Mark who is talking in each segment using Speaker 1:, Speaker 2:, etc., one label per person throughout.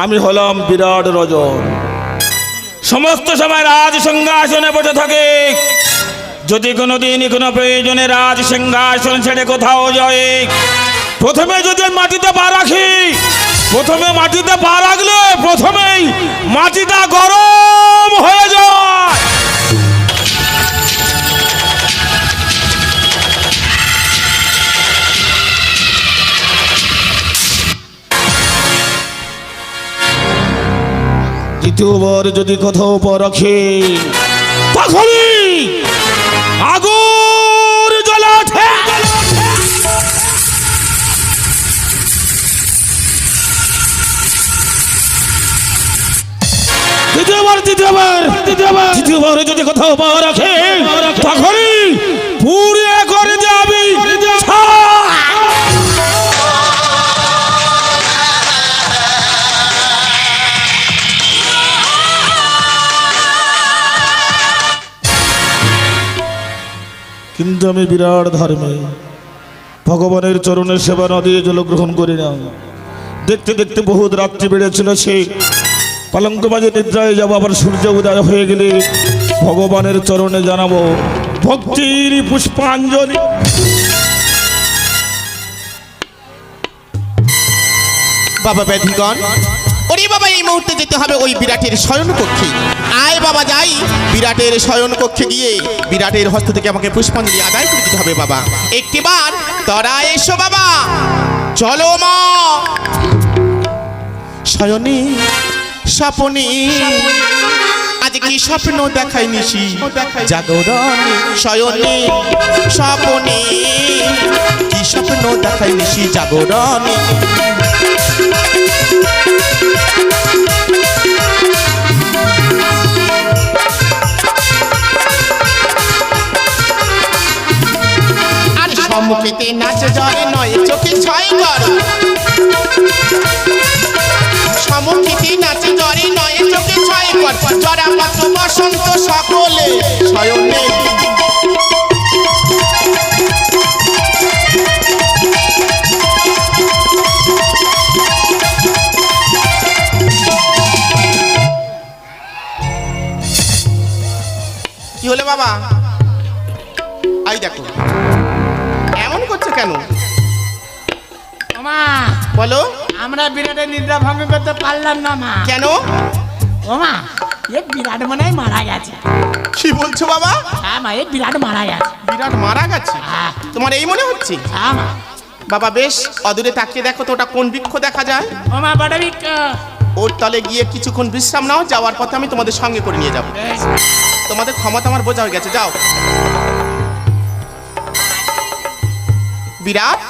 Speaker 1: আমি হলাম বিরাট রজন। সমস্ত সময় রাজ সিংহাসনে বসে থাকে। যদি কোনোদিন কোনো প্রয়োজনে রাজ সিংহাসন ছেড়ে কোথাও যায়, প্রথমে যদি মাটিতে পা রাখি, প্রথমে মাটিতে পা রাখলে প্রথমেই মাটিটা গরম হয়ে যায়। দ্বিতীয়বার যদি কোথাও পা রাখে, তখনই আগুন জ্বলে ওঠে। দ্বিতীয়বার যদি কোথাও পা রাখে, তখনই পুড়ে করে যাবি। কিন্তু আমি বিরাট ধর্মে ভগবানের চরণের সেবা না দিয়ে জল গ্রহণ করি না। দেখতে দেখতে বহুত রাত্রি বেড়েছিল, সে পালঙ্ক মাঝে নিদ্রায় যাবো। আবার সূর্য উদয় হয়ে গেলে ভগবানের চরণে জানাবো ভক্তির পুষ্পাঞ্জলি।
Speaker 2: বাবা ব্যাধিগণ, ওরে বাবা, এই মুহূর্তে যেতে হবে ওই বিরাটের শয়ন কক্ষে। আয় বাবা, যাই বিরাটের শয়ন কক্ষে গিয়ে বিরাটের হস্ত থেকে আমাকে পুষ্পাঞ্জলি আদায় করে দিতে হবে। বাবা একটিবার তোরা এসো বাবা, চলো মা। শয়নে স্বপ্নে আজ কি স্বপ্ন দেখাই নিশি, জাগরণে শয়নে স্বপ্নে কি স্বপ্ন দেখাই নিশি, জাগরণে। আর সম্মুখেতে নাচ জরে নয় চোখে ছয় কর, সম্মুখেতে নাচ জরে নয় চোখে ছয় কর, জরা পাত্র বসন্ত সকলে শয়নে। কি হলো বাবা? আই দেখো, এমন করছে কেন?
Speaker 3: মা
Speaker 2: বলো।
Speaker 3: আমরা বিরাটের নিদ্রা ভঙ্গ করতে পারলাম না মা।
Speaker 2: কেন?
Speaker 3: ও মা, এ বিরাট মনে হয় মারা গেছে।
Speaker 2: কি বলছো বাবা?
Speaker 3: হ্যাঁ মা, এ বিরাট মারা গেছে।
Speaker 2: বিরাট মারা গেছে?
Speaker 3: হ্যাঁ।
Speaker 2: তোমার এই মনে হচ্ছে?
Speaker 3: হ্যাঁ মা।
Speaker 2: বাবা বেশ অদূরে তাকিয়ে দেখো তো, ওটা কোন বৃক্ষ দেখা যায়?
Speaker 3: ও মা, বড় বৃক্ষ।
Speaker 2: ওর তলে গিয়ে কিছুক্ষণ বিশ্রাম নাও, যাওয়ার পথে আমি তোমাদের সঙ্গে করে নিয়ে যাব। তোমাদের ক্ষমতা আমার বোঝা হয়ে গেছে, যাও। বিরাট,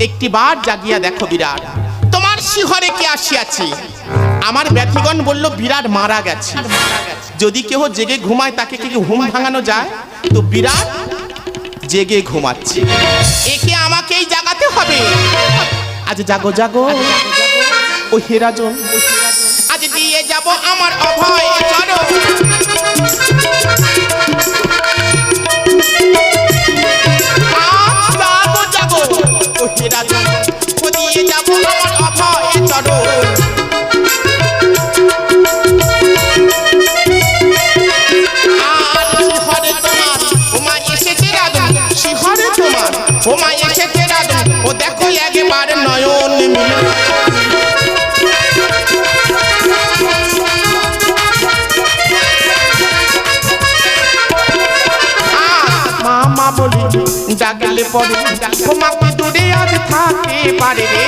Speaker 2: একটি বার জাগিয়া দেখো বিরাট, তোমার শিহরে কি আসিয়াছে? আমার ব্যথিগণ বলল বিরাট মারা গেছে। যদি কেহ জেগে ঘুমায় তাকে কি ঘুম ভাঙানো যায়? তো বিরাট জেগে ঘুমাচ্ছে, একে আমাকেই জাগাতে হবে। আজ জাগো জাগো ও হেরাজন, আজ দিয়ে যাব আমার অভয় চরণ। জাগো জাগো ও হেরাজন, ও দিয়ে যাব আমার অভয় চরণ। আর শিহরে তোমার ওমা এসেছে রাজন, শিহরে তোমার ওমা এসেছে রাজন, ও দেখো একবার নয়ন মিলে। মামা বলি জাগলে পরে তোমাকে দূরে আজ থাকে পারে রে।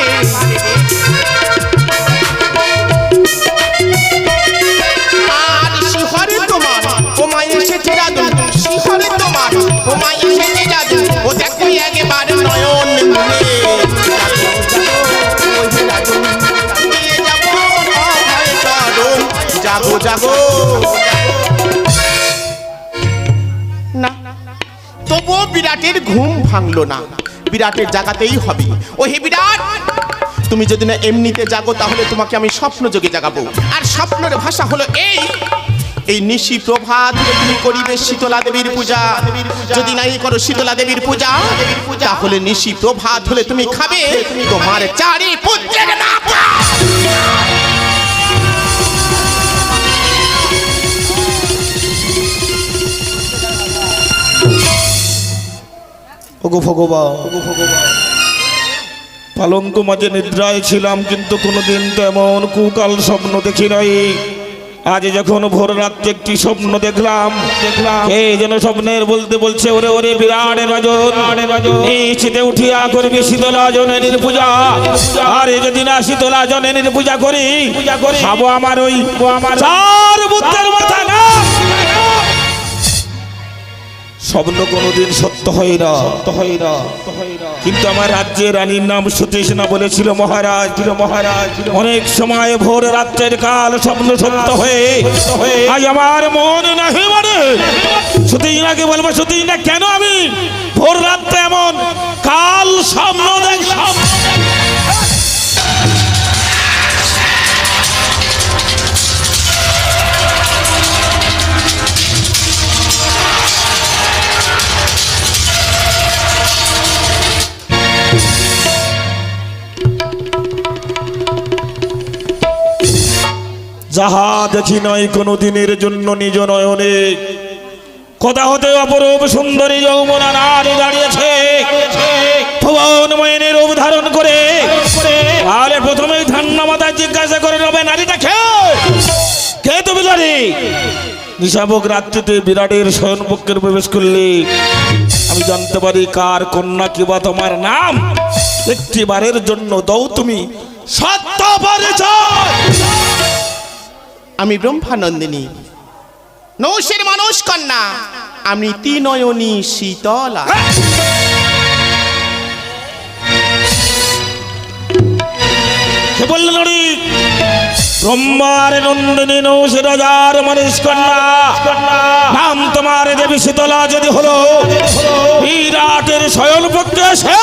Speaker 2: আর শিহরে তোমার ওমা এসেছে রাজন, শিহরে তোমার ওমা এসেছে রাজন, ও দেখো একবার নয়ন মিলে। জাগো জাগো। না, তবুও বিরাটের ঘুম ভাঙলো না, বিরাটের জাগাতেই হবে। ও হে বিরাট, তুমি যদি না এমনিতে জাগো তাহলে তোমাকে আমি স্বপ্ন যোগে জাগাবো। আর স্বপ্নের ভাষা হলো এই নিশি প্রভাত তুমি করিবে শীতলা দেবীর পূজা। যদি নাই করো শীতলা দেবীর পূজা, তাহলে নিশি প্রভাত হলে তুমি খাবে তোমার চারি পুত্রের মাথা।
Speaker 1: ওগো ভগবান, পালঙ্ক মাঝে নিদ্রায় ছিলাম, কিন্তু কোনোদিন তো এমন কুকাল স্বপ্ন দেখি নাই। আজ যখন ভোর রাত্রে একটি স্বপ্ন দেখলাম, কে যেন স্বপ্নের বলতে বলছে, ওরে ওরে বিরাট রাজন, নিশ্চিতে উঠিয়া করবি শীতলা জননীর পূজা। আরে যদি না শীতলা জননীর পূজা করি, খাবো আমার ওই চার বুদ্ধের মাথা না। স্বপ্ন কোনোদিন সত্য হয় না, কিন্তু আমার রাজ্যের রানীর নাম সতীশনা বলেছিল মহারাজ। অনেক সময় ভোর রাত্রের কাল স্বপ্ন সত্য হয়ে আজ আমার মন নাহি মানে সতীশনাকে বলবো, সতীশনা কেন আমি ভোর রাত্রে এমন কাল স্বপ্ন দেখলাম? যাহা দেখি নয় কোনো দিনের জন্য নিজ নয়নে, কথা হতে অপরূপ সুন্দরী যৌবনা নারী দাঁড়িয়েছে ভুবন ময়নের রূপ ধারণ করে। তাহলে প্রথমেই ঠান্ডা মাথায় জিজ্ঞাসা করে নেবে, নারীটা কে তুমি? নারী নিশাবক রাত্রিতে বিরাটের শয়নপক্ষের প্রবেশ করলে আমি জানতে পারি কার কন্যা কিবা তোমার নাম। একটি বারের জন্য দাও তুমি সত্য পরিচয়।
Speaker 2: আমি ব্রহ্মানন্দিনী, নৌশের মানুষ কন্যা, আমি তিনয়নী শীতলা।
Speaker 1: কে বললেন নারী? ব্রহ্মার নন্দিনী নৌশের রাজার মানুষ কন্যা, নাম তোমার দেবী শীতলা যদি হলো বিরাটের শয়ন পক্ষে এসে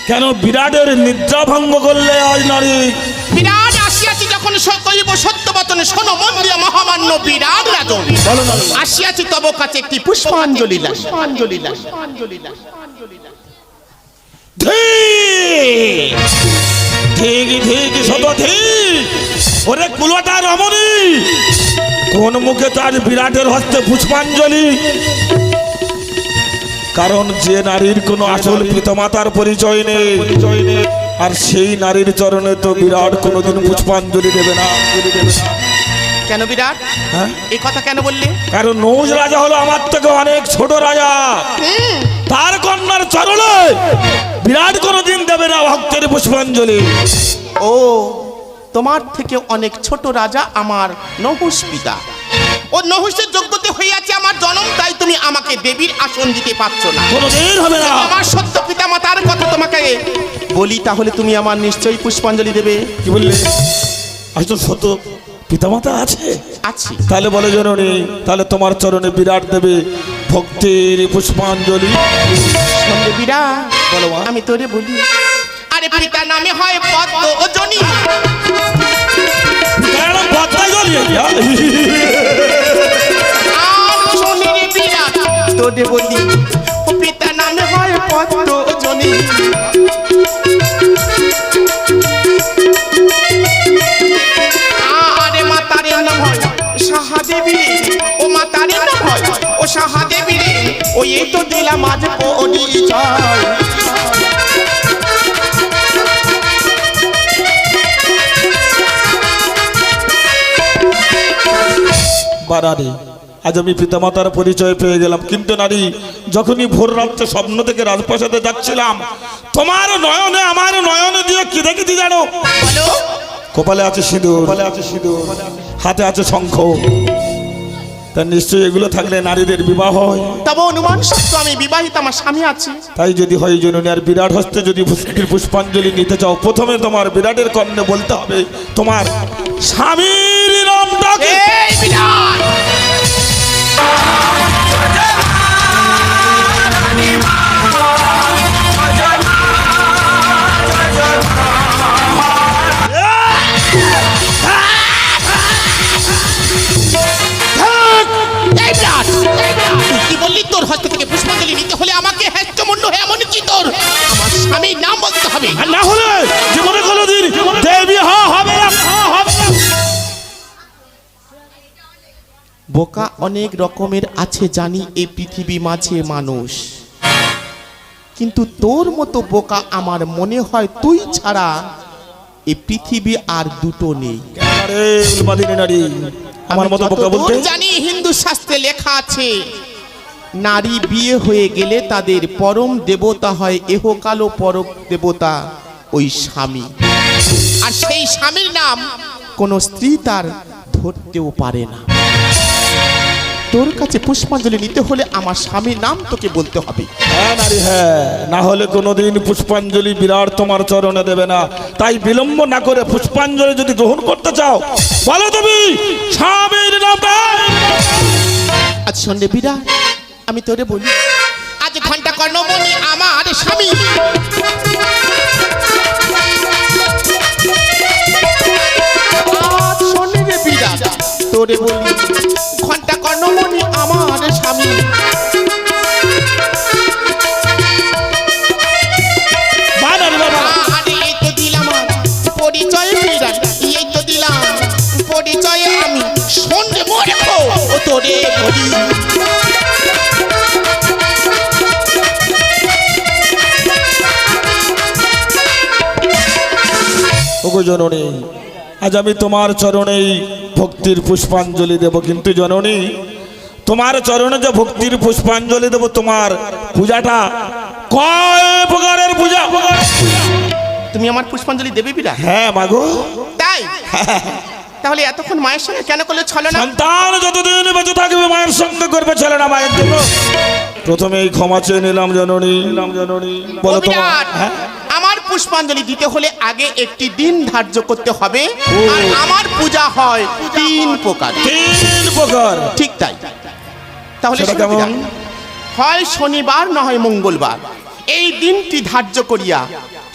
Speaker 1: কেন বিরাটের নিদ্রা ভঙ্গ করলে আজ নারী?
Speaker 2: বিরাট আসিয়াছি যখন সতৈব সত্যবচনে শোনো মন দিয়া মহামান্য বিরাট রাজন। আসিয়াছি তব কাছে একটি পুষ্পাঞ্জলি লাস।
Speaker 1: ঠিক শত ঠিক। ওরে কুলোটা রমণী, কোন মুখে তার বিরাটের হস্তে পুষ্পাঞ্জলি? কারণ যে নারীর কোনো আসল পিতামাতার পরিচয় নেই, আর সেই নারীর চরণে তো বিরাট কোনোদিন পুষ্পাঞ্জলি দেবে না।
Speaker 2: কেন বিরাট?
Speaker 1: হ্যাঁ,
Speaker 2: এই কথা কেন বললে?
Speaker 1: কারণ নৌজ রাজা হলো আমার থেকে অনেক ছোট রাজা, তার কন্যার চরণে বিরাট কোনোদিন দেবে না ভক্তের পুষ্পাঞ্জলি।
Speaker 2: ও, তোমার থেকে অনেক ছোট রাজা আমার নহুষ পিতা। ও নহুষের যোগ্যতা হইয়াছে আমার জন্ম, তাই তুমি আমাকে দেবীর আসন দিতে পারছো না।
Speaker 1: কোনোদিন হবে না।
Speaker 2: আমার সত্য পিতা মাতার কথা তোমাকে বলি, তাহলে তুমি আমার নিশ্চয়ই পুষ্পাঞ্জলি দেবে।
Speaker 1: কি বললে? আসল সত্য পিতামাতা আছে?
Speaker 2: আছি।
Speaker 1: তাহলে বলে জননী, তাহলে তোমার চরণে বিরাট দেবে ভক্তির পুষ্পাঞ্জলি।
Speaker 2: সঙ্গে বিরাট,
Speaker 1: বলো মা।
Speaker 2: আমি তোরে বলি, আরে পিতা নামে হয় পদ্ম ও জনি। আর শোনে রে বিরাট, তোরে বলি, ও পিতা নামে হয় পদ্ম ও জনি। আরে মাতারে নাম হয় সাহাদেবী রে, ও মাতারে নাম হয় ও সাহাদেবী রে, ও এই তো দিলাম আজ পরিচয়।
Speaker 1: বারারে, আজ আমি পিতামাতার পরিচয় পেয়ে গেলাম, কিন্তু নারী যখনই ভোর রাত্রে স্বপ্ন থেকে রাজপ্রাসাদে যাচ্ছিলাম, তোমার নয়নে আমার নয়নে দিয়ে কি দেখেছি জানো? কপালে আছে সিঁদুর, হাতে আছে শঙ্খ। তা নিশ্চয়ই এগুলো থাকলে নারীদের বিবাহ হয়।
Speaker 2: তবে অনুমান সত্য আমি বিবাহিত, আমার স্বামী আছে।
Speaker 1: তাই যদি হয় জননী, আর বিরাট হস্তে যদি পুষ্পাঞ্জলি নিতে চাও, প্রথমে তোমার বিরাটের কর্ণে বলতে হবে তোমার স্বামীর নামটা কি?
Speaker 2: এই বিরাট, কি বললি? তোর হস্ত থেকে পুষ্পাঞ্জলি নিতে হলে আমাকে হ্যাস্টমুন্ড হয়ে এমন কি তোর আমার স্বামীর নাম বলতে হবে,
Speaker 1: আর না হলে জীবনে কোনোদিন দেবী হবে না।
Speaker 2: বোকা অনেক রকমের আছে জানি এই পৃথিবী মাঝে মানুষ, কিন্তু তোর মতো বোকা আমার মনে হয় তুই ছাড়া এই পৃথিবী আর দুটো নেই।
Speaker 1: আরে উলমাদিনী নারী, আমার মতো বোকা বলতে?
Speaker 2: যতদূর জানি হিন্দু শাস্ত্রে লেখা আছে, নারী বিয়ে হয়ে গেলে তাদের পরম দেবতা হয়, এহকাল ও পরম দেবতা ওই স্বামী। আর সেই স্বামীর নাম কোন স্ত্রী তার ধরতেও পারে না। তোর কাছে পুষ্পাঞ্জলি নিতে হলে আমার স্বামীর নাম তোকে বলতে হবে।
Speaker 1: হ্যাঁ নারী, হ্যাঁ, না হলে কোনোদিন পুষ্পাঞ্জলি বিরাট তোমার চরণে দেবে না। তাই বিলম্ব না করে পুষ্পাঞ্জলি যদি গ্রহণ করতে চাও, বলো তুমি স্বামীর নামটা।
Speaker 2: আজ সন্ধ্যে বিরাট, আমি তোরে বলি, আজ ঘন্টা কর্ণমণি আমার স্বামী। আজ সন্ধ্যে বিরাট, তোরে বলি, ঘন্টা কর্ণমণি আমার স্বামী। আরে এই তো দিলাম পরিচয় বিরাট, এই তো দিলাম পরিচয় আমি। সন্ধ্যে মরে তোরে বলি,
Speaker 1: ওগো জননী, আজ আমি তোমার চরণেই ভক্তির পুষ্পাঞ্জলি দেব। কিন্তু জননী, তোমার চরণে যে ভক্তির পুষ্পাঞ্জলি দেব, তোমার পূজাটা কয় প্রকারের পূজা?
Speaker 2: তুমি আমার পুষ্পাঞ্জলি দেবে বিরা?
Speaker 1: হ্যাঁ মাগো।
Speaker 2: তাই? তাহলে এতক্ষণ মায়ের সঙ্গে কেন করলে ছলো না?
Speaker 1: সন্তান যতদিন বেঁচে থাকবে মায়ের সঙ্গে করবে, ছেলে না মায়ের জন্য। প্রথমে এই ক্ষমা চেয়ে নিলাম জননী। বলো তোমার। হ্যাঁ,
Speaker 2: আমার পুষ্পাঞ্জলি দিতে হলে আগে একটি দিন ধার্য করতে হবে। আর আমার পূজা হয় 3 প্রকার।
Speaker 1: 3 প্রকার?
Speaker 2: ঠিক তাই। তাহলে
Speaker 1: সেটা
Speaker 2: শোনো
Speaker 1: কেমন?
Speaker 2: বিরা, হয় শনিবার না হয় মঙ্গলবার, এই দিনটি ধার্য করিয়া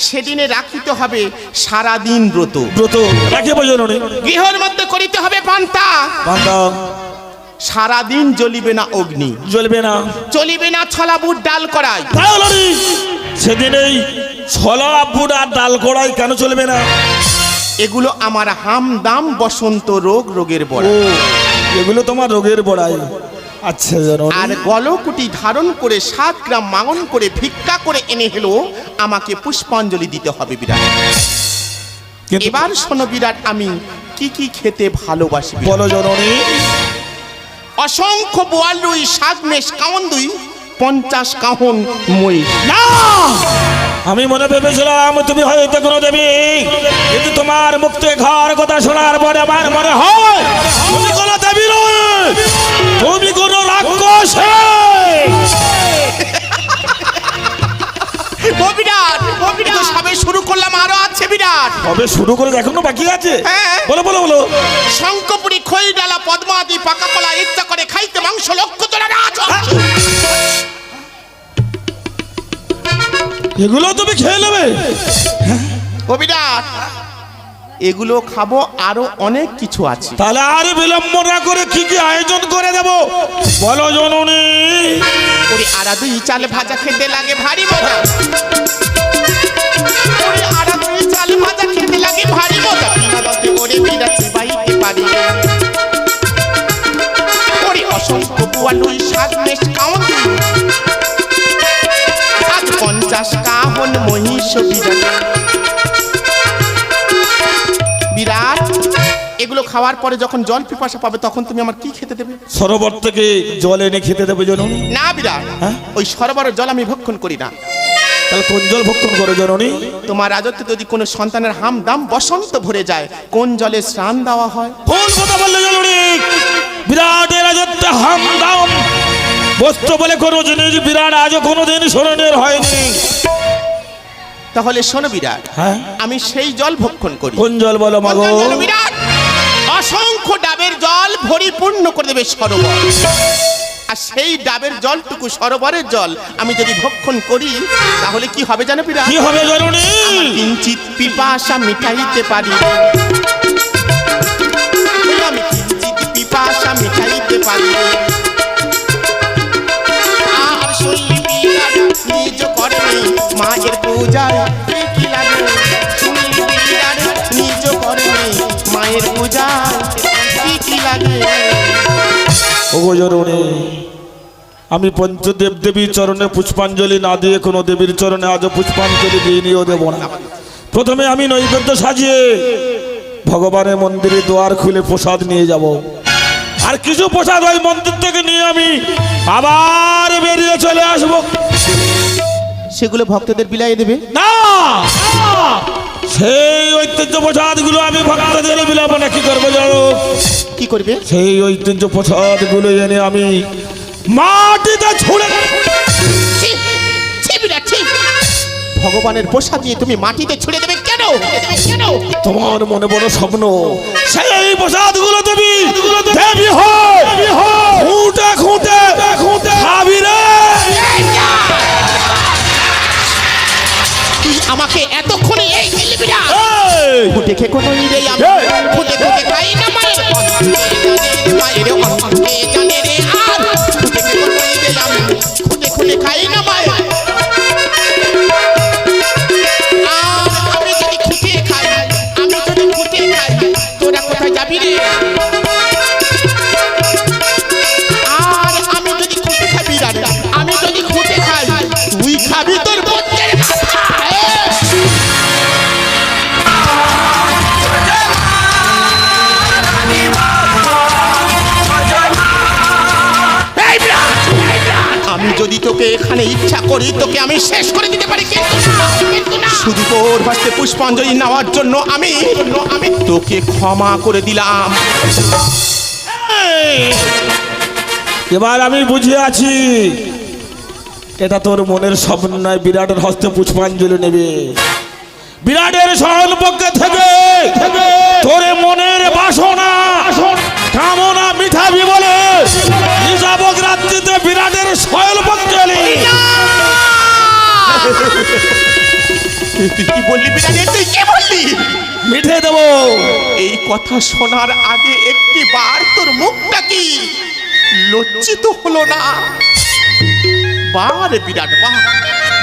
Speaker 2: সেদিনে রাখিতে হবে সারা দিন ব্রত।
Speaker 1: ব্রত রাখিব জননী।
Speaker 2: গৃহের মধ্যে করিতে হবে পান্তা।
Speaker 1: পান্তা।
Speaker 2: সারা দিন জ্বলিবে না অগ্নি,
Speaker 1: জ্বলবে না।
Speaker 2: চলিবে না ছলা বুট ডাল করাই।
Speaker 1: তাহলে সেদিন এই ছলা বুট আর ডাল কড়াই কেন চলবে না?
Speaker 2: এগুলো আমার হাম দাম বসন্ত রোগ, রোগের বড়।
Speaker 1: ও, এগুলো তোমার রোগের বড়াই। আচ্ছা জননী।
Speaker 2: আর গলকুটি ধারণ করে 7 গ্রাম মাগন করে ভিক্ষা করে এনে হলো আমাকে পুষ্পাঞ্জলি দিতে হবে বিরাট।
Speaker 1: কিন্তু
Speaker 2: এবার শোনো বিরাট, আমি কি কি খেতে ভালোবাসি বিরাট।
Speaker 1: বলো জননী।
Speaker 2: অসংখ্য বোয়াল রুই, শাক মেষ, কাউন দুই, 50 কাহন মই।
Speaker 1: না, আমি মনে ভেবেছিলাম তুমি হয়তো কোনো দেবী, কিন্তু তোমার মুখ থেকে ঘর কথা শোনার পরে আমার মনে হয় তুমি কোনো দেবী নয়, তুমি কোনো রাক্ষস।
Speaker 2: ও বিরাট, তো সবে শুরু করলাম, আরো আছে বিরাট।
Speaker 1: কবে শুরু করে এখনো বাকি আছে?
Speaker 2: হ্যাঁ।
Speaker 1: বলো বলো বলো।
Speaker 2: শঙ্কপুরি, খই ডালা, পদ্মাদি, পাকা কলা, ইচ্ছা করে খাইতে মাংস, লক্ষ্য তোরা রাজ।
Speaker 1: এগুলো তুমি খেয়ে নেবে?
Speaker 2: ও বিরাট, এগুলো খাবো, আরো অনেক কিছু আছে।
Speaker 1: তাহলে আর বিলম্ব না করে কি কি আয়োজন করে দেব বলো জননী।
Speaker 2: ওরে আরাদুই চাল ভাজা খেতে লাগে ভারী মজা। ওরে আরাদুই চাল ভাজা খেতে লাগে ভারী মজা। বিনাদতে ওরে বিরাট চিবাইতে পারি। ওরে অসংখ্য বোয়ালুই, শাক মেষ, কাউন দুই, আজ 50 কাহন মহিষ বিরাট। বিরাট, এগুলো খাওয়ার পরে যখন জল পিপাসা পাবে তখন তুমি আমার কি খেতে দেবে?
Speaker 1: সরোবর থেকে জল এনে খেতে দেবে জননী?
Speaker 2: না বিরাট,
Speaker 1: হ্যাঁ?
Speaker 2: ওই সরোবরের জল আমি ভক্ষণ করি না।
Speaker 1: তাহলে কোন জল ভক্ষণ করে জননী?
Speaker 2: তোমার রাজত্বে যদি কোনো সন্তানের হাম দাম বসন্ত ভরে যায়, কোন জলে স্নান দেওয়া হয়?
Speaker 1: কোন কথা বললে জননী? বিরাটের রাজত্বে হামদাম বস্ত্র বলে কোনো জিনিস বিরাট আজও কোনোদিন স্মরণের হয়নি।
Speaker 2: তাহলে শোনো বিরাট,
Speaker 1: হ্যাঁ,
Speaker 2: আমি সেই জল ভক্ষণ করি।
Speaker 1: কোন জল বলো
Speaker 2: কোন
Speaker 1: মাগো?
Speaker 2: জল জানো বিরাট? অসংখ্য ডাবের জল পরিপূর্ণ করে দেবে সরোবর। আর সেই ডাবের জলটুকু, সরোবরের জল আমি যদি ভক্ষণ করি, তাহলে কি হবে জানো বিরাট?
Speaker 1: কি হবে জননী?
Speaker 2: আমার কিঞ্চিত পিপাসা মিটাইতে পারি। আমি কিঞ্চিত পিপাসা মিটাইতে পারি। আর শুনলি বিরাট নিজ করেনি মায়ের পূজায় কি লাগে? শুনলি বিরাট নিজ করেনি মায়ের পূজায় কি লাগে?
Speaker 1: ওগো জননী, আমি পঞ্চদেব দেবীর চরণে পুষ্পাঞ্জলি না দিয়ে কোনো দেবীর চরণে আজও পুষ্পাঞ্জলি দিইনিও দেব না। প্রথমে আমি নৈবেদ্য সাজিয়ে ভগবানের মন্দিরে দ্বার খুলে প্রসাদ নিয়ে যাব, আর কিছু প্রসাদ ওই মন্দির থেকে নিয়ে আমি আবার বেরিয়ে চলে আসবো।
Speaker 2: সেগুলো ভক্তদের বিলাইয়ে দেবে?
Speaker 1: না, সেই ঐতিহ্য প্রসাদগুলো আমি ভক্তদের বিলাবো না। কি করবো জানো?
Speaker 2: কি করবে?
Speaker 1: সেই ঐতিহ্য প্রসাদগুলো এনে আমি মাটিতে ছুঁড়ে
Speaker 2: ছি, ছি বিরাট, ছি। ভগবানের প্রসাদ দিয়ে তুমি মাটিতে ছুঁড়ে দেবে কেন? কেন?
Speaker 1: তোমার মনে বড় স্বপ্ন, সেই প্রসাদগুলো তুমি দেবী হয় খুঁটে খুঁটে খুঁটে খাবি রে।
Speaker 2: তুই আমাকে এতক্ষণে এই দিলি বিরাট?
Speaker 1: এই!
Speaker 2: ফুটে খে কোনো রে আমি
Speaker 1: এই!
Speaker 2: ফুটে ফুটে খাই না মায়ের মায়ের অন্তে জানে রে আর ফুটে খে কোনো রে আমি ফুটে ফুটে খাই না মায়ের। আর আমি যদি খুঁটে খাই, আমি যদি খুঁটে খাই, তোরা কোথায় যাবি রে? আর আমি যদি খুঁটে খাই বিরাট, আমি যদি খুঁটে খাই, তুই খাবি তোর বন্ধের মাথা। আমি যদি তোকে এখানে ইচ্ছা করি তোকে আমি শেষ করে দিতে পারি, কিন্তু না। শুধু তোর হাতে পুষ্পাঞ্জলি নেওয়ার জন্য আমি তোকে ক্ষমা করে দিলাম।
Speaker 1: এবার আমি বুঝে আছি, এটা তোর মনের স্বপ্ন নয়, বিরাটের হস্তে পুষ্পাঞ্জলি নেবে। বিরাটের সহলপক্ষে থেকে তোর মনের বাসনা কামনা মিঠাবি বলে নিজাবক রাত্রিতে বিরাটের সহলপক্ষে
Speaker 2: তুই কি বললি বিরাট? তুই কি বললি?
Speaker 1: মিঠে দেবো।
Speaker 2: এই কথা শোনার আগে একটি বার তোর মুখটা কি লজ্জিত হলো না? বারে বিরাট বাহ,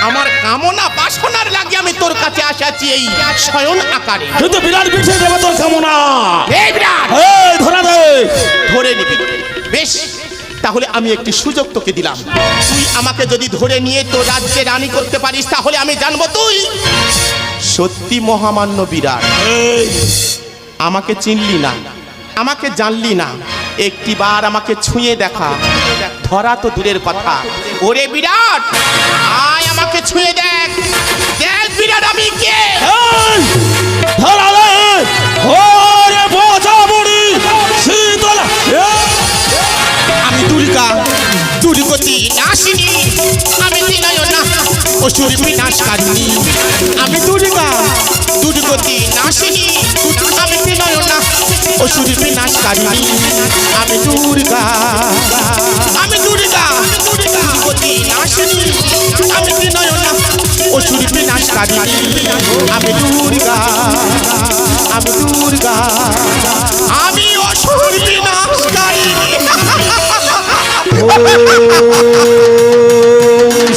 Speaker 2: আমার কামনা বাসনার লাগে আমি তোর কাছে আসিয়াছি এই শয়ন আকারে।
Speaker 1: কিন্তু বিরাট মিঠে দেবে তোর কামনা।
Speaker 2: এই বিরাট,
Speaker 1: এই ধরা দে।
Speaker 2: ধরে নিবি? বেশ, তাহলে আমি একটি সুযোগ তোকে দিলাম। তুই আমাকে যদি ধরে নিয়ে তোর রাজ্যে রানী করতে পারিস তাহলে আমি জানবো তুই সত্যি মহামান্য বিরাট।
Speaker 1: এই,
Speaker 2: আমাকে চিনলি না, আমাকে জানলি না, একটিবার আমাকে ছুঁয়ে দেখা। ধরা তো দূরের কথা, ওরে বিরাট আয় আমাকে ছুঁয়ে দেখ। দেখ বিরাট আমি কে।
Speaker 1: এই, ধরা দে। ওরে বোঝা বুড়ি শীতলা।
Speaker 2: আমি দুর্গা, দুর্গতি নাশিনী, আমি ত্রিনয়না অসুর বিনাশকারিণী। আমি দুর্গা, দুর্গতি নাশিনী, আমি ত্রিনয়না অসুর বিনাশকারিণী। আমি দুর্গা, আমি দুর্গা, দুর্গতি নাশিনী, আমি ত্রিনয়না অসুর বিনাশকারিণী। আমি দুর্গা, আমি দুর্গা, আমি অসুর বিনাশকারিণী।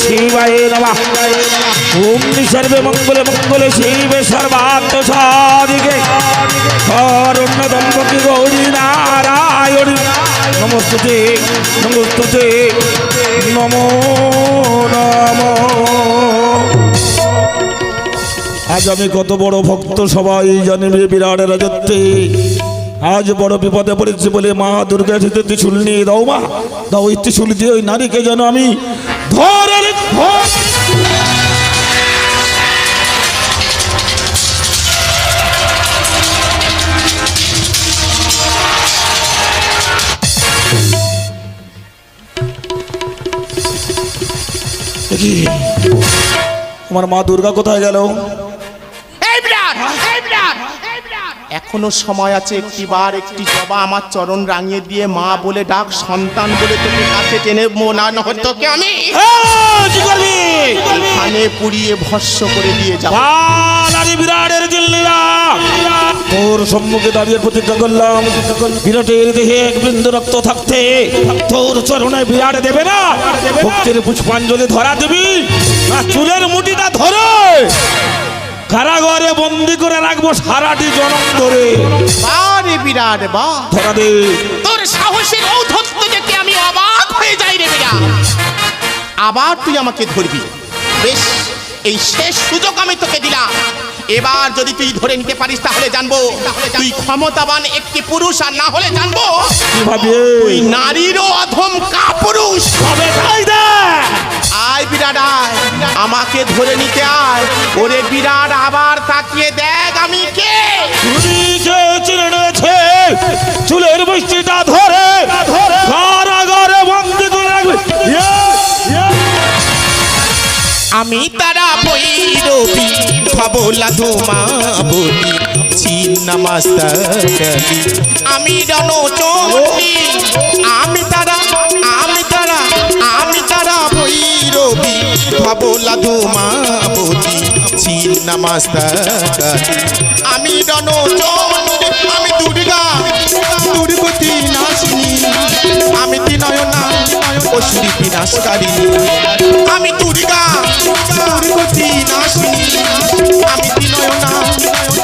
Speaker 1: শিবায় নমঃ। ওম সর্বে মঙ্গলে মঙ্গলে শিবে সর্বাত্ম সাধিকে শরণ্য দম্পতি গৌরী নারায়ণী নমস্তুতে নমস্তুতে নমো নমঃ। আজ আমি কত বড় ভক্ত সবাই জানিবে বিরাট রাজত্বে। আজ বড় বিপদে পড়েছি বলে মা দুর্গা ত্রিশূল নিয়ে দাও, মা দাও ওই ত্রিশূল দিয়ে ওই নারীকে যেন আমি ধরে আমার মা দুর্গা কোথায় গেল?
Speaker 2: এখনো সময় আছে, একটিবার একটি জবা আমার চরণ রাঙিয়ে দিয়ে মা বলে ডাক, সন্তান বলে তোকে কাছে টেনে মোনা নয় তোকে আমি
Speaker 1: কি করবি?
Speaker 2: এখানে পুড়িয়ে ভস্য করে দিয়ে যাব।
Speaker 1: নারী বিরাটের দিল্লিরা তোর সম্মুখে দাঁড়িয়ে প্রতিজ্ঞা করলাম, বিরাটের দেহে এক বিন্দু রক্ত থাকতে তোর চরণে বিরাট দেবে না। ভক্তির পুষ্পাঞ্জলি ধরা দিবি না চুলের মুঠিটা ধরে কারাগারে বন্দি করে রাখবো সারাটি জনম ধরে।
Speaker 2: বারে বিরাট বা,
Speaker 1: ধরা দে।
Speaker 2: তোর সাহসের ঔদ্ধত্য দেখে আমি অবাক হয়ে যাই রে বিরাট। আবার তুই আমাকে ধরবি। বেশ, এই শেষ সুযোগ আমি তোকে দিলাম। এবার যদি তুই ধরে নিতে পারিস তাহলে জানবো তুই ক্ষমতাবান একটি পুরুষ, আর না হলে জানবো
Speaker 1: কিভাবে
Speaker 2: তুই নারীরও অধম কাপুরুষ।
Speaker 1: হবে তাই দে।
Speaker 2: আয় বিরাট আয়, আমাকে ধরে নিতে আয়। ওরে বিরাট, আবার তাকিয়ে দেখ আমি কে।
Speaker 1: চুরিকে চিনে নিয়েছে, চুলের বৃষ্টিটা ধরে কারাগারে বন্দি করে রাখবে।
Speaker 2: আমি তারা বৈরবী ভাবলা ধুমাবতী ছিন্না মাস্তাকালি, আমি রণচণ্ডী। আমি তারা বৈরবী ভাবলা ধুমাবতী ছিন্না মাস্তাকালি, আমি রণচণ্ডী। আমি দুর্গা দুর্গতি নাশিনী, আমি ত্রিনয়না অসুরি বিনাশকারিণী। আমি দুর্গা দুর্গতি নাশিনী, আমি ত্রিনয়না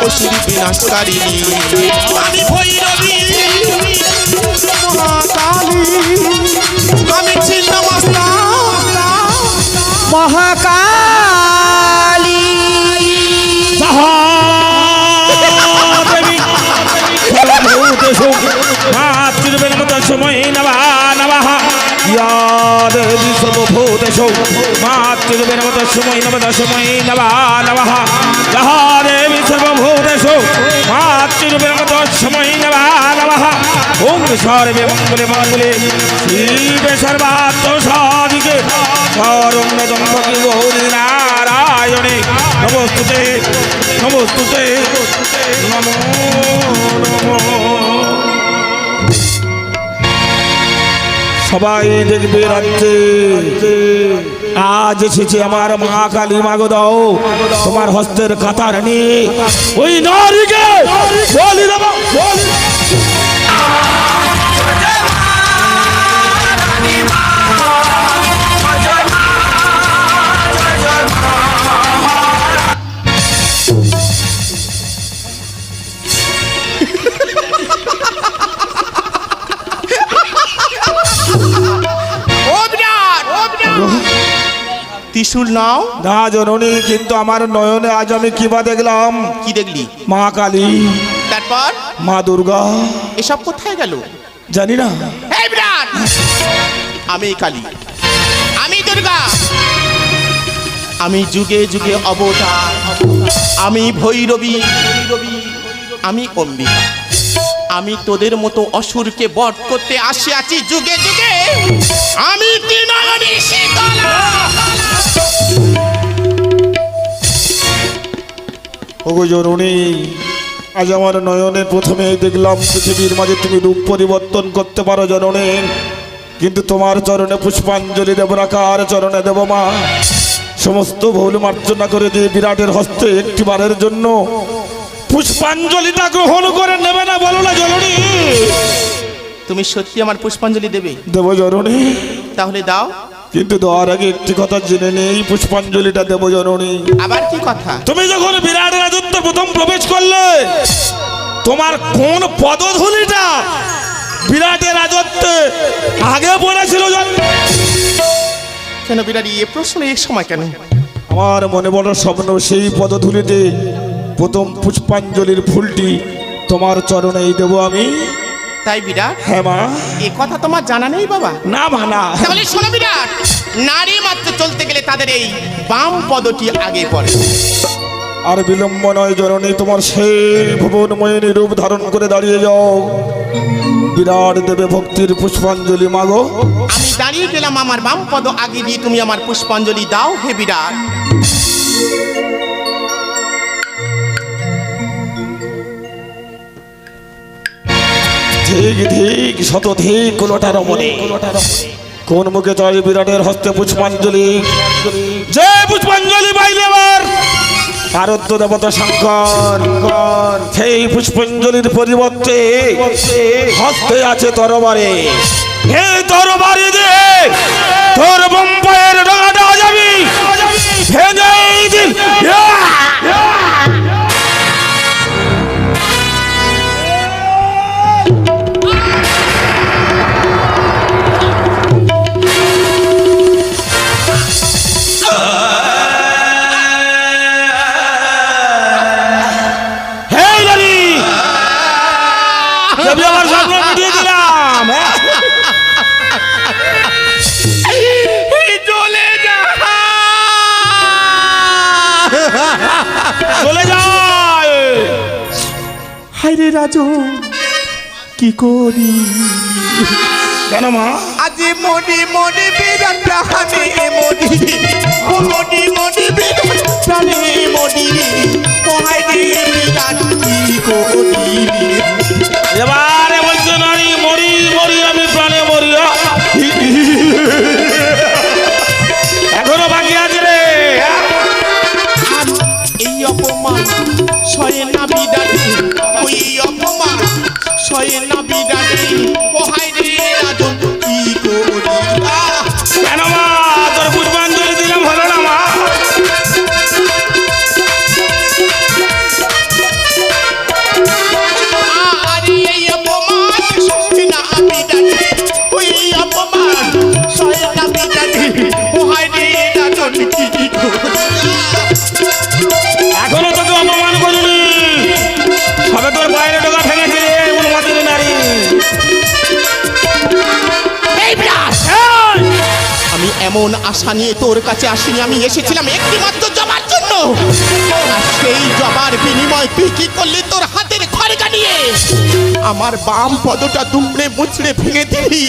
Speaker 2: অসুরি বিনাশকারিণী। আমি ভৈরবী মহাকালী, আমি ছিন্নমস্তা
Speaker 3: মহাকালী।
Speaker 1: মাতৃবের মতো সময় নবা নবাহ দেবী সর্বভূতেষু, মাতৃবের মতো সময় নবা নবাহ যাহা দেবী সর্বভূতেষু, মাতৃবের মতো সময় নবা নবাহ। ওম সর্বে মঙ্গলে মঙ্গলে শিবে সর্বাত্ম সাধিকে শরণ্যদম ভগি গৌরী নারায়ণে নমস্তুতে নমস্তুতে নমো নমো। সবাই দেখবে রাজ্যে আজ এসেছে আমার মা কালী। মাগো দাও তোমার হস্তের কাতার নিয়ে ওই নারীকে বলি দেব।
Speaker 2: ত্রিশূল নাও।
Speaker 1: না জননী, কিন্তু আমার নয়নে আজ আমি কিবা দেখলাম।
Speaker 2: কি দেখলি?
Speaker 1: মা কালী,
Speaker 2: তারপর
Speaker 1: মা দুর্গা।
Speaker 2: এসব কোথায় গেল
Speaker 1: জানি না।
Speaker 2: এই বিরাট, আমি কালী, আমি দুর্গা, আমি যুগে যুগে অবতার, আমি ভৈরবী, আমি অম্বিকা। আমি তোদের মতো অসুরকে বধ করতে আসিয়াছি যুগে যুগে। আমি ত্রিনয়নী শীতলা।
Speaker 1: ওগো জননী, আজ আমার নয়নে প্রথমে দেখলাম পৃথিবীর মাঝে তুমি রূপ পরিবর্তন করতে পারো জননী, কিন্তু তোমার চরণে পুষ্পাঞ্জলি দেব না, কার চরণে দেব মা? সমস্ত ভুল মার্জনা করে দিয়ে বিরাটের হস্তে একটি বারের জন্য পুষ্পাঞ্জলিটা গ্রহণ করে নেবে না বলো না জননী?
Speaker 2: তুমি সত্যি আমার পুষ্পাঞ্জলি দেবে?
Speaker 1: দেব জননী।
Speaker 2: তাহলে দাও।
Speaker 1: কিন্তু দেওয়ার আগে একটি কথা জেনে নেই, পুষ্পাঞ্জলিটা দেব জননী।
Speaker 2: আবার কি কথা?
Speaker 1: তুমি যখন বিরাট রাজত্ব প্রথম প্রবেশ করলে, তোমার কোন পদধূলিটা বিরাটের রাজত্বে আগে পড়েছিল জানো?
Speaker 2: কেন বিরাট, এ প্রশ্ন এই সময় কেন?
Speaker 1: আমার মনে বড় স্বপ্ন, সেই পদধূলিতে প্রথম পুষ্পাঞ্জলির ফুলটি তোমার চরণেই দেব আমি।
Speaker 2: তাই বিরাট?
Speaker 1: হ্যাঁ মা।
Speaker 2: এ কথা তোমার জানা নেই বাবা?
Speaker 1: না মা না।
Speaker 2: তাহলে শোনো বিরাট, নারী মাত্র চলতে গেলে তাদের এই বাম পদটি আগে পড়ে।
Speaker 1: আর বিলম্ব নয় জননী, তোমার সেই ভুবনময়ী রূপ ধারণ করে দাঁড়িয়ে যাও, বিরাট দেবে ভক্তির পুষ্পাঞ্জলি মাগো।
Speaker 2: আমি দাঁড়িয়ে গেলাম, আমার বাম পদ আগে দিয়ে তুমি আমার পুষ্পাঞ্জলি দাও হে বিরাট।
Speaker 1: ঠিক ঠিক শতধিক কোলটার মনে কোন মুখে চলে বিরাটের হস্তে পুষ্পাঞ্জলি। যে পুষ্পাঞ্জলি পাইলে আবার আরাধ্য দেবতা শঙ্কর, সেই পুষ্পাঞ্জলির পরিবর্তে হস্তে আছে তরবারে। এই তরবারি দিয়ে তোর বোম্বাইয়ের ডগাটা যাবি ভেঙেই দিন।
Speaker 2: রাজন কি করি
Speaker 1: কেন মা?
Speaker 2: আজি মনি মনি বিরাট প্রাণে মনি ও মনি মনি বিরাট প্রাণে মনি কোহাই রে বিরাট কি করি
Speaker 1: এবারে বলছে নারী মরি মরি আমি প্রাণে মরি। এখনো বাকি আছে রে।
Speaker 2: আর এই অপমান সয়ে না বিরাটে ওই অপমান সয়ে না বিরাটে কোহাই রে রাজন কি করি
Speaker 1: কেন মা? তোর পুষ্পাঞ্জলি দিলাম হলো না মা?
Speaker 2: আর এই অপমান সয়ে না বিরাটে ওই অপমান সয়ে না বিরাটে কোহাই রে রাজন কি করি
Speaker 1: এখনো তোকে অপমান করিনি, সবে তোর বাইরে ঢোকা ভেঙেছে রে উন্মাদিনী নারী।
Speaker 2: এই বিরাট আমি এমন আশা নিয়ে তোর কাছে আসিনি, আমি এসেছিলাম একটি মাত্র জবার জন্য। আর সেই জবার বিনিময় তুই কি করলি? তোর হাতের খড়গা নিয়ে আমার বাম পদটা দুমড়ে মুচড়ে ভেঙে দিলি।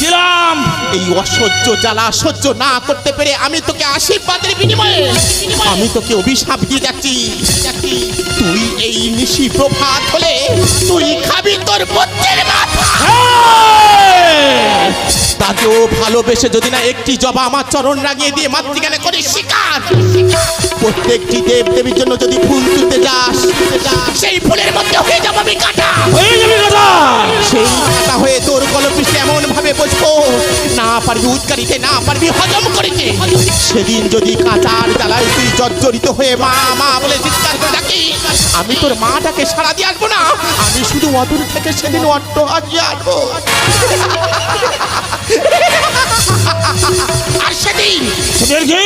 Speaker 1: দিলাম।
Speaker 2: এই অসহ্য জ্বালা সহ্য না করতে পেরে আমি তোকে আশীর্বাদের বিনিময়ে আমি তোকে অভিশাপ দিয়ে যাচ্ছি। তুই এই নিশি প্রভাত হলে তুই খাবি তোর পুত্রের মাথা। তাকেও ভালোবেসে যদি না একটি জবা আমার চরণ রাগিয়ে দিয়ে মাতৃজ্ঞানে করে শিকার। প্রত্যেকটি দেব দেবীর জন্য যদি ফুল তুলতে যাস সেই ফুলের মধ্যে হয়ে যাবো আমি কাটা।
Speaker 1: হয়ে যাবি কথা।
Speaker 2: সেই কাটা হয়ে তোর কলপিসে এমন ভাবে বসবো না পারবি উৎকারিতে, না পারবি হজম করিতে। সেদিন যদি কাঁচার জ্বালায় তুই জর্জরিত হয়ে মা মা বলে চিৎকার করে ডাকি, আমি তোর মাটাকে সাড়া দিয়ে আসবো না, আমি শুধু অদূর থেকে সেদিন অট্ট হাজিয়ে আসবো। আর সেদিন
Speaker 1: সেদিন কি?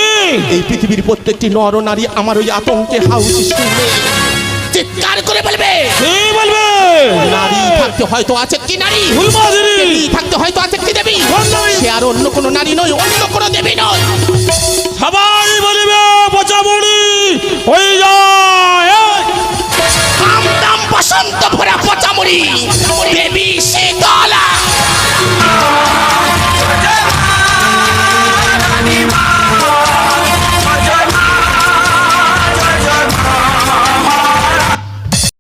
Speaker 2: এই পৃথিবীর প্রত্যেকটি নর নারী আমার ওই আতঙ্কে হাউসে শুনবে, চিৎকার করে বলবে
Speaker 1: কি বলবে?
Speaker 2: নারী থাকতে হয়তো আছে কি নারী,
Speaker 1: উন্মাদিনী।
Speaker 2: দেবী থাকতে হয়তো আছে কি দেবী,
Speaker 1: কোন দেবী?
Speaker 2: সে আর অন্য কোনো নারী নয়, অন্য কোনো দেবী নয়,